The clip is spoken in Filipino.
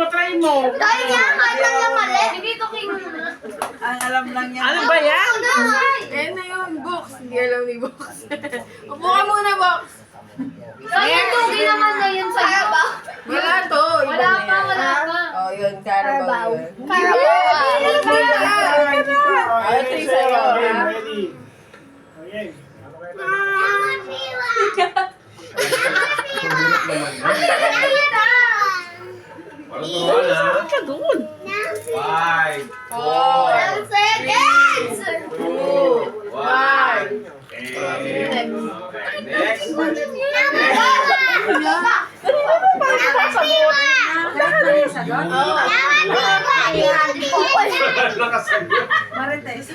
try mo. Dahil nga, kahit lang yung mali. Hindi to king muna. Ang alam lang niya. Ano ba yan? Ayan na yung box. Hindi alam ni box. Upo ka muna, box. Kaya tugi naman na yun sa'yo. Wala to. Iba Wala na pa, yan. wala pa. Oh, yun. Carabao yun. Ay, three sa'yo, ha? Ready. Okay. Saan ka doon? 5, 4, Seconds! 2, 1. Next. Marites?